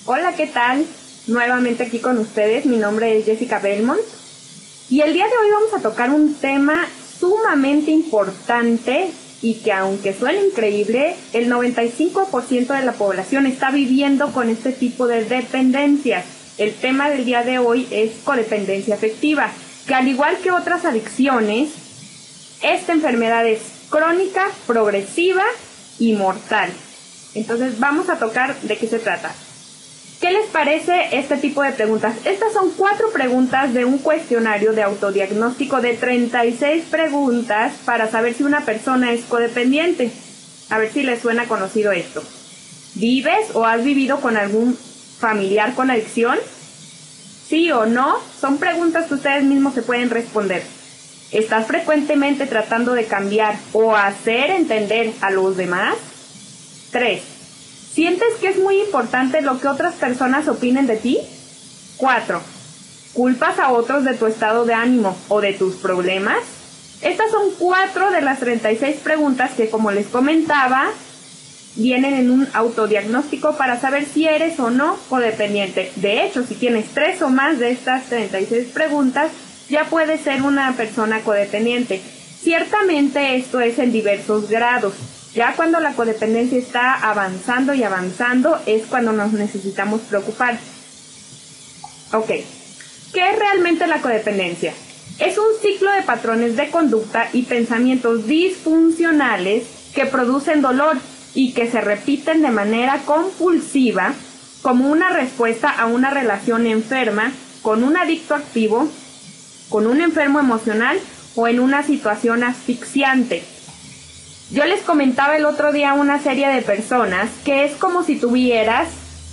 Hola, ¿qué tal? Nuevamente aquí con ustedes, mi nombre es Jessica Belmont y el día de hoy vamos a tocar un tema sumamente importante y que aunque suene increíble, el 95% de la población está viviendo con este tipo de dependencias. El tema del día de hoy es codependencia afectiva, que al igual que otras adicciones, esta enfermedad es crónica, progresiva y mortal. Entonces vamos a tocar de qué se trata. ¿Qué les parece este tipo de preguntas? Estas son 4 preguntas de un cuestionario de autodiagnóstico de 36 preguntas para saber si una persona es codependiente. A ver si les suena conocido esto. ¿Vives o has vivido con algún familiar con adicción? ¿Sí o no? Son preguntas que ustedes mismos se pueden responder. ¿Estás frecuentemente tratando de cambiar o hacer entender a los demás? 3. ¿Sientes que es muy importante lo que otras personas opinen de ti? 4. ¿Culpas a otros de tu estado de ánimo o de tus problemas? Estas son 4 de las 36 preguntas que, como les comentaba, vienen en un autodiagnóstico para saber si eres o no codependiente. De hecho, si tienes 3 o más de estas 36 preguntas, ya puedes ser una persona codependiente. Ciertamente esto es en diversos grados. Ya cuando la codependencia está avanzando y avanzando es cuando nos necesitamos preocupar. Ok, ¿qué es realmente la codependencia? Es un ciclo de patrones de conducta y pensamientos disfuncionales que producen dolor y que se repiten de manera compulsiva como una respuesta a una relación enferma con un adicto activo, con un enfermo emocional o en una situación asfixiante. Yo les comentaba el otro día a una serie de personas que es como si tuvieras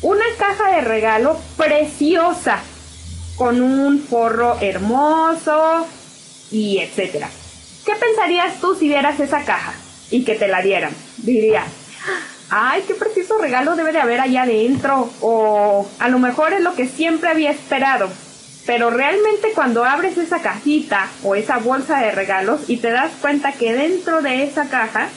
una caja de regalo preciosa, con un forro hermoso y etcétera. ¿Qué pensarías tú si vieras esa caja y que te la dieran? Dirías, ¡ay, qué precioso regalo debe de haber allá adentro! O a lo mejor es lo que siempre había esperado. Pero realmente cuando abres esa cajita o esa bolsa de regalos y te das cuenta que dentro de esa caja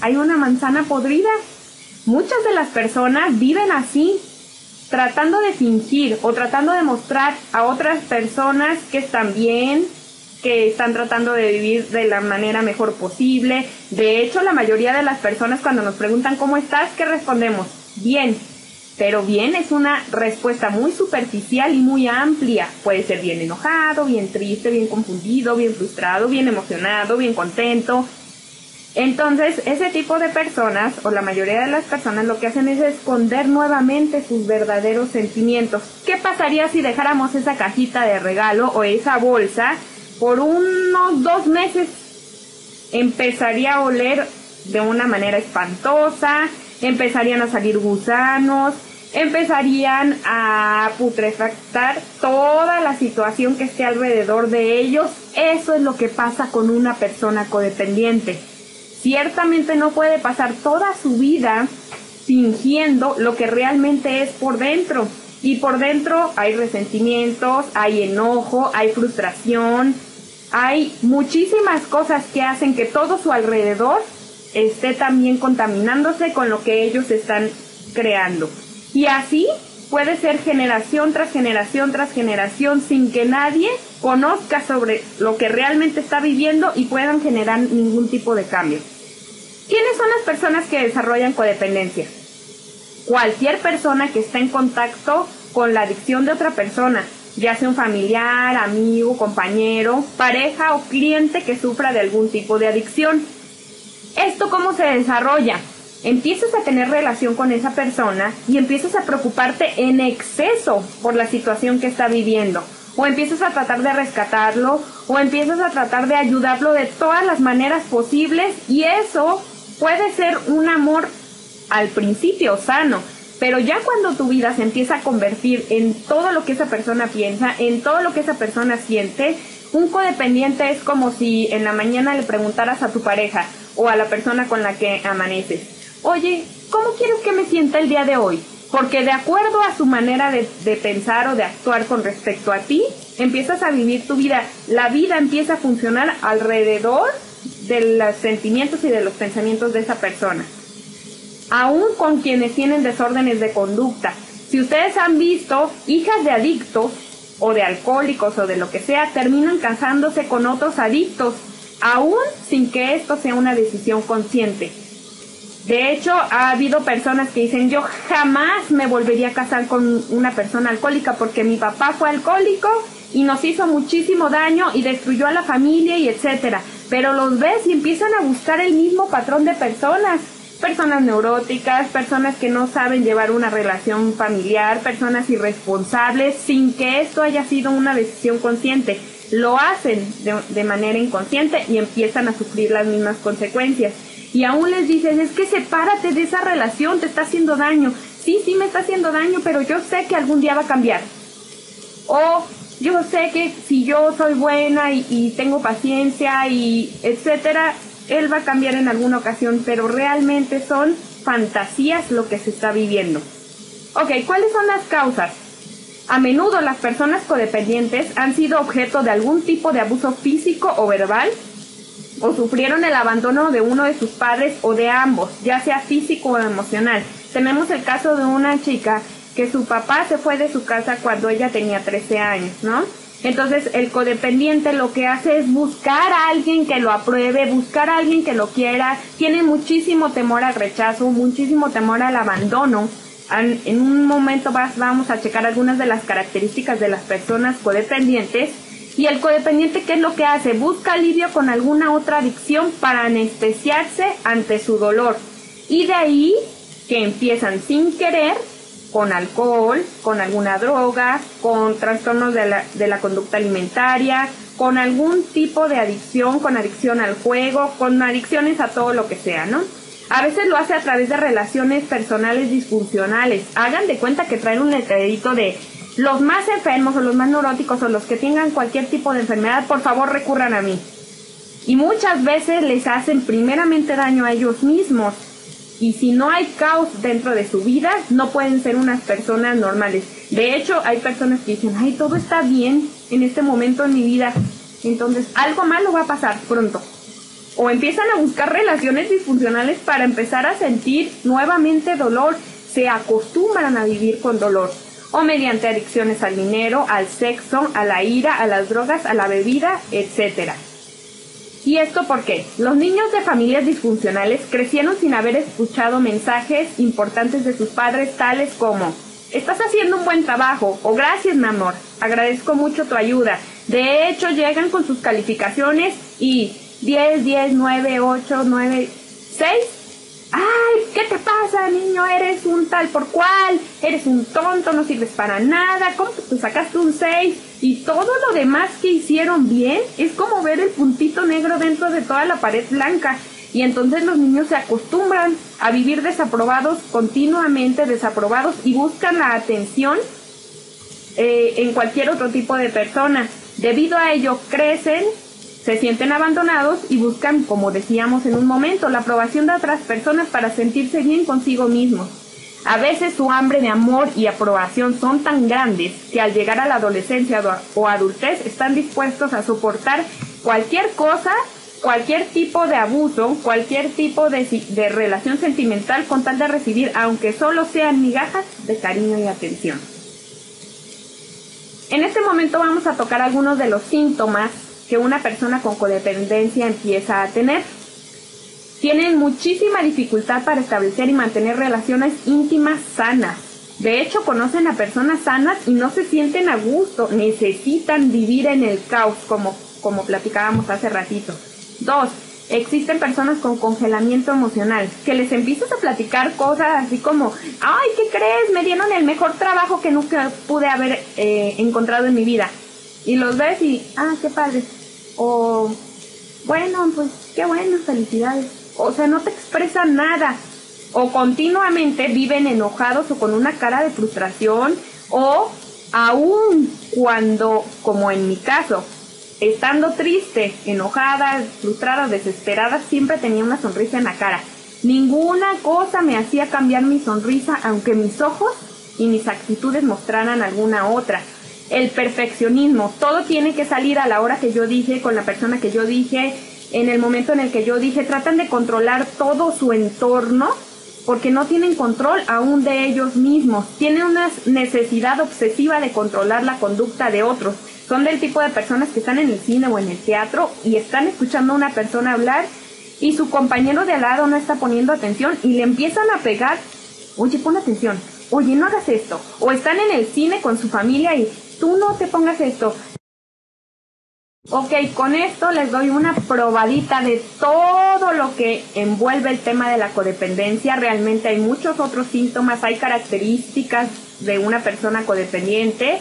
hay una manzana podrida. Muchas de las personas viven así, tratando de fingir o tratando de mostrar a otras personas que están bien, que están tratando de vivir de la manera mejor posible. De hecho, la mayoría de las personas cuando nos preguntan ¿cómo estás?, ¿qué respondemos? Bien. Pero bien es una respuesta muy superficial y muy amplia. Puede ser bien enojado, bien triste, bien confundido, bien frustrado, bien emocionado, bien contento. Entonces, ese tipo de personas, o la mayoría de las personas, lo que hacen es esconder nuevamente sus verdaderos sentimientos. ¿Qué pasaría si dejáramos esa cajita de regalo o esa bolsa por unos 2 meses? Empezaría a oler de una manera espantosa, empezarían a salir gusanos, empezarían a putrefactar toda la situación que esté alrededor de ellos. Eso es lo que pasa con una persona codependiente. Ciertamente no puede pasar toda su vida fingiendo lo que realmente es por dentro. Y por dentro hay resentimientos, hay enojo, hay frustración, hay muchísimas cosas que hacen que todo su alrededor esté también contaminándose con lo que ellos están creando. Y así puede ser generación tras generación tras generación sin que nadie conozca sobre lo que realmente está viviendo y puedan generar ningún tipo de cambio. ¿Quiénes son las personas que desarrollan codependencia? Cualquier persona que está en contacto con la adicción de otra persona, ya sea un familiar, amigo, compañero, pareja o cliente que sufra de algún tipo de adicción. ¿Esto cómo se desarrolla? Empiezas a tener relación con esa persona y empiezas a preocuparte en exceso por la situación que está viviendo. O empiezas a tratar de rescatarlo, o empiezas a tratar de ayudarlo de todas las maneras posibles, y eso puede ser un amor al principio sano. Pero ya cuando tu vida se empieza a convertir en todo lo que esa persona piensa, en todo lo que esa persona siente, un codependiente es como si en la mañana le preguntaras a tu pareja o a la persona con la que amaneces, oye, ¿cómo quieres que me sienta el día de hoy? Porque de acuerdo a su manera de pensar o de actuar con respecto a ti, empiezas a vivir tu vida. La vida empieza a funcionar alrededor de los sentimientos y de los pensamientos de esa persona. Aún con quienes tienen desórdenes de conducta, Si ustedes han visto, hijas de adictos o de alcohólicos o de lo que sea, terminan casándose con otros adictos, aún sin que esto sea una decisión consciente. De hecho, ha habido personas que dicen, yo jamás me volvería a casar con una persona alcohólica porque mi papá fue alcohólico y nos hizo muchísimo daño y destruyó a la familia y etcétera. Pero los ves y empiezan a buscar el mismo patrón de personas neuróticas, personas que no saben llevar una relación familiar, personas irresponsables, sin que esto haya sido una decisión consciente. Lo hacen de manera inconsciente y empiezan a sufrir las mismas consecuencias. Y aún les dices, es que sepárate de esa relación, te está haciendo daño. Sí, me está haciendo daño, pero yo sé que algún día va a cambiar. O yo sé que si yo soy buena y tengo paciencia y etcétera, él va a cambiar en alguna ocasión, pero realmente son fantasías lo que se está viviendo. Ok, ¿cuáles son las causas? A menudo las personas codependientes han sido objeto de algún tipo de abuso físico o verbal, o sufrieron el abandono de uno de sus padres o de ambos, ya sea físico o emocional. Tenemos el caso de una chica que su papá se fue de su casa cuando ella tenía 13 años, ¿no? Entonces el codependiente lo que hace es buscar a alguien que lo apruebe, buscar a alguien que lo quiera, tiene muchísimo temor al rechazo, muchísimo temor al abandono. En un momento vamos a checar algunas de las características de las personas codependientes. Y el codependiente, ¿qué es lo que hace? Busca alivio con alguna otra adicción para anestesiarse ante su dolor. Y de ahí que empiezan sin querer con alcohol, con alguna droga, con trastornos de la conducta alimentaria, con algún tipo de adicción, con adicción al juego, con adicciones a todo lo que sea, ¿no? A veces lo hace a través de relaciones personales disfuncionales. Hagan de cuenta que traen un letrerito de los más enfermos o los más neuróticos o los que tengan cualquier tipo de enfermedad, por favor recurran a mí. Y muchas veces les hacen primeramente daño a ellos mismos. Y si no hay caos dentro de su vida, no pueden ser unas personas normales. De hecho, hay personas que dicen, ay, todo está bien en este momento en mi vida. Entonces, algo malo va a pasar pronto. O empiezan a buscar relaciones disfuncionales para empezar a sentir nuevamente dolor. Se acostumbran a vivir con dolor. O mediante adicciones al dinero, al sexo, a la ira, a las drogas, a la bebida, etcétera. ¿Y esto por qué? Los niños de familias disfuncionales crecieron sin haber escuchado mensajes importantes de sus padres tales como estás haciendo un buen trabajo o gracias mi amor, agradezco mucho tu ayuda. De hecho llegan con sus calificaciones y 10, 10, 9, 8, 9, 6. ¡Ay! ¿Qué te pasa, niño? Eres un tal por cual, eres un tonto, no sirves para nada, ¿cómo que tú sacaste un 6? Y todo lo demás que hicieron bien es como ver el puntito negro dentro de toda la pared blanca. Y entonces los niños se acostumbran a vivir desaprobados, continuamente desaprobados, y buscan la atención en cualquier otro tipo de persona. Debido a ello crecen, se sienten abandonados y buscan, como decíamos en un momento, la aprobación de otras personas para sentirse bien consigo mismos. A veces su hambre de amor y aprobación son tan grandes que al llegar a la adolescencia o adultez están dispuestos a soportar cualquier cosa, cualquier tipo de abuso, cualquier tipo de relación sentimental con tal de recibir, aunque solo sean migajas de cariño y atención. En este momento vamos a tocar algunos de los síntomas que una persona con codependencia empieza a tener. Tienen muchísima dificultad para establecer y mantener relaciones íntimas sanas. De hecho, conocen a personas sanas y no se sienten a gusto. Necesitan vivir en el caos, como platicábamos hace ratito. 2. Existen personas con congelamiento emocional, que les empiezas a platicar cosas así como, ay, ¿qué crees? Me dieron el mejor trabajo que nunca pude haber encontrado en mi vida. Y los ves y, qué padre. O, bueno, pues, qué bueno, felicidades. O sea, no te expresan nada. O continuamente viven enojados o con una cara de frustración. O, aún cuando, como en mi caso, estando triste, enojada, frustrada, desesperada, siempre tenía una sonrisa en la cara. Ninguna cosa me hacía cambiar mi sonrisa, aunque mis ojos y mis actitudes mostraran alguna otra. El perfeccionismo, todo tiene que salir a la hora que yo dije, con la persona que yo dije, en el momento en el que yo dije. Tratan de controlar todo su entorno porque no tienen control aún de ellos mismos, tienen una necesidad obsesiva de controlar la conducta de otros. Son del tipo de personas que están en el cine o en el teatro y están escuchando a una persona hablar y su compañero de al lado no está poniendo atención y le empiezan a pegar, oye, pon atención, oye, no hagas esto. O están en el cine con su familia y tú no te pongas esto. Ok, con esto les doy una probadita de todo lo que envuelve el tema de la codependencia. Realmente hay muchos otros síntomas, hay características de una persona codependiente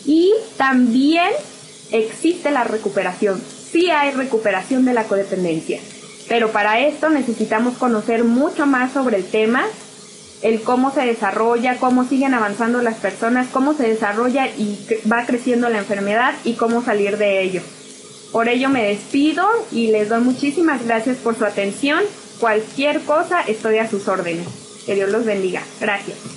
y también existe la recuperación. Sí hay recuperación de la codependencia, pero para esto necesitamos conocer mucho más sobre el tema, el cómo se desarrolla, cómo siguen avanzando las personas, cómo se desarrolla y va creciendo la enfermedad y cómo salir de ello. Por ello me despido y les doy muchísimas gracias por su atención. Cualquier cosa estoy a sus órdenes. Que Dios los bendiga. Gracias.